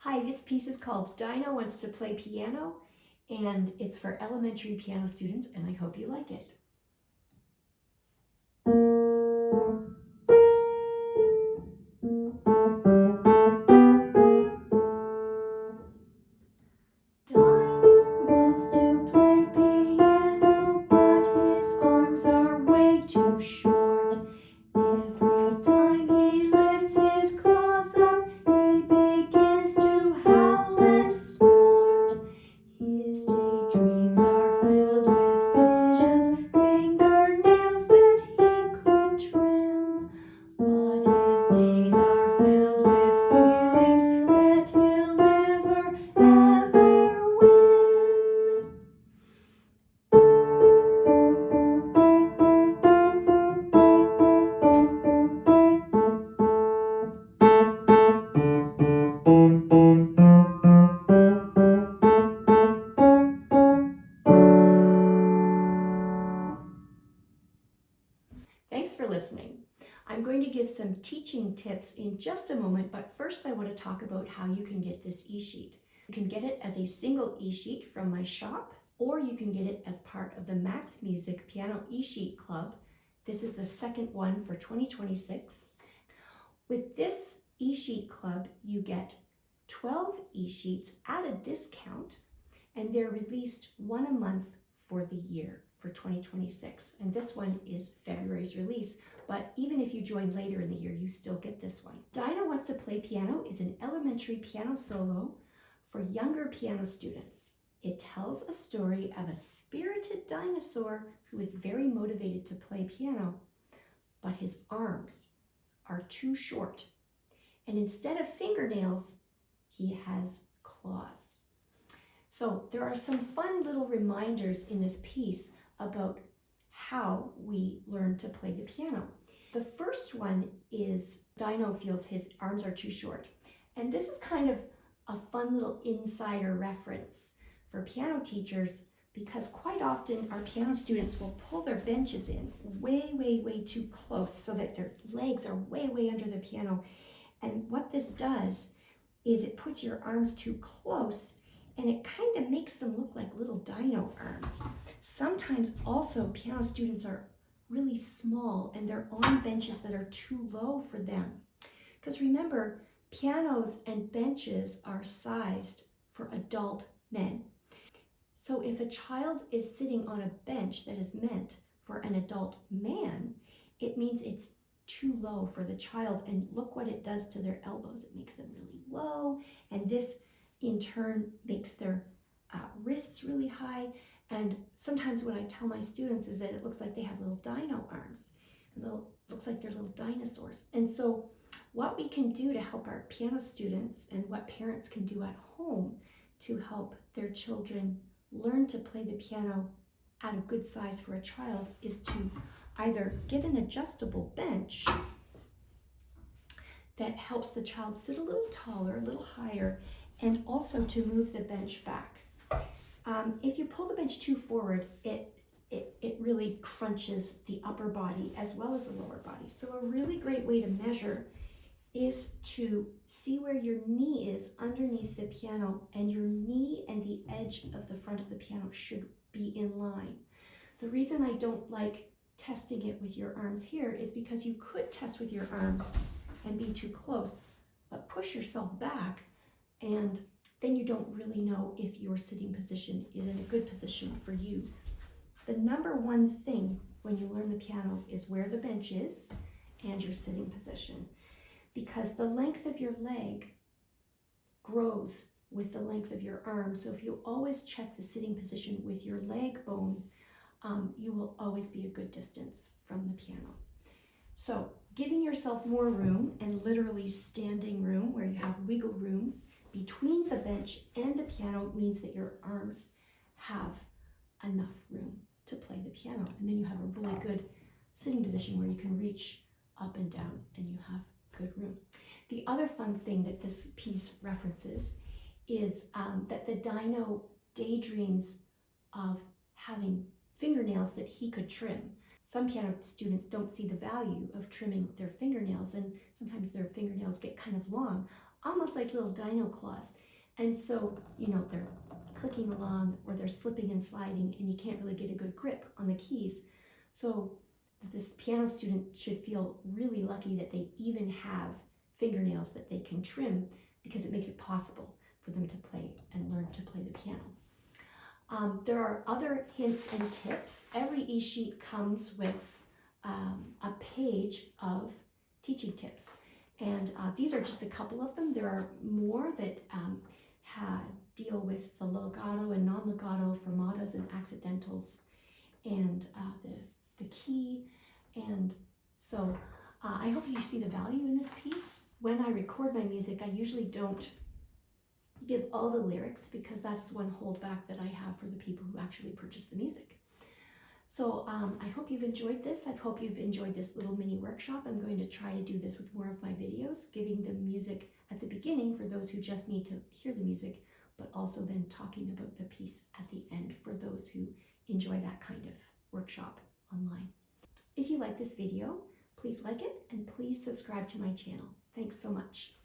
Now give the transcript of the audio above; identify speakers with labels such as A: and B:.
A: Hi, this piece is called Dino Wants to Play Piano, and it's for elementary piano students, and I hope you like it. Dino wants to play piano, but his arms are way too short. Every time he lifts his claws up, he begins to howl and snort. His daydreams are filled with visions, fingernails that he could trim. But his days are filled with feelings that he'll never, ever win. Thanks for listening. I'm going to give some teaching tips in just a moment, but first I want to talk about how you can get this eSheet. You can get it as a single eSheet from my shop, or you can get it as part of the Max Music Piano eSheet Club. This is the second one for 2026. With this eSheet Club, you get 12 eSheets at a discount, and they're released one a month for the year for 2026. And this one is February's release, but even if you join later in the year, you still get this one. Dino Wants to Play Piano is an elementary piano solo for younger piano students. It tells a story of a spirited dinosaur who is very motivated to play piano, but his arms are too short. And instead of fingernails, he has claws. So there are some fun little reminders in this piece about how we learn to play the piano. The first one is Dino feels his arms are too short. And this is kind of a fun little insider reference for piano teachers, because quite often our piano students will pull their benches in way too close so that their legs are way under the piano. And what this does is it puts your arms too close, and it kind of makes them look like little dino arms. Sometimes also piano students are really small and they're on benches that are too low for them. Because remember, pianos and benches are sized for adult men. So if a child is sitting on a bench that is meant for an adult man, it means it's too low for the child, and look what it does to their elbows. It makes them really low, and this in turn makes their wrists really high. And sometimes what I tell my students is that it looks like they have little dino arms. Looks like they're little dinosaurs. And so what we can do to help our piano students, and what parents can do at home to help their children learn to play the piano at a good size for a child, is to either get an adjustable bench that helps the child sit a little taller, a little higher, and also to move the bench back. If you pull the bench too forward, it really crunches the upper body as well as the lower body. So a really great way to measure is to see where your knee is underneath the piano, and your knee and the edge of the front of the piano should be in line. The reason I don't like testing it with your arms here is because you could test with your arms and be too close, but push yourself back, and then you don't really know if your sitting position is in a good position for you. The number one thing when you learn the piano is where the bench is and your sitting position, because the length of your leg grows with the length of your arm. So if you always check the sitting position with your leg bone, you will always be a good distance from the piano. So giving yourself more room, and literally standing room where you have wiggle room between the bench and the piano, means that your arms have enough room to play the piano. And then you have a really good sitting position where you can reach up and down and you have good room. The other fun thing that this piece references is that the dino daydreams of having fingernails that he could trim. Some piano students don't see the value of trimming their fingernails, and sometimes their fingernails get kind of long. almost like little dino claws. And so, you know, they're clicking along or they're slipping and sliding and you can't really get a good grip on the keys. So this piano student should feel really lucky that they even have fingernails that they can trim, because it makes it possible for them to play and learn to play the piano. There are other hints and tips. Every eSheet comes with a page of teaching tips. And these are just a couple of them. There are more that deal with the legato and non-legato, fermatas and accidentals, and the key. And so I hope you see the value in this piece. When I record my music, I usually don't give all the lyrics, because that's one holdback that I have for the people who actually purchase the music. So I hope you've enjoyed this. I hope you've enjoyed this little mini workshop. I'm going to try to do this with more of my videos, giving the music at the beginning for those who just need to hear the music, but also then talking about the piece at the end for those who enjoy that kind of workshop online. If you like this video, please like it and please subscribe to my channel. Thanks so much.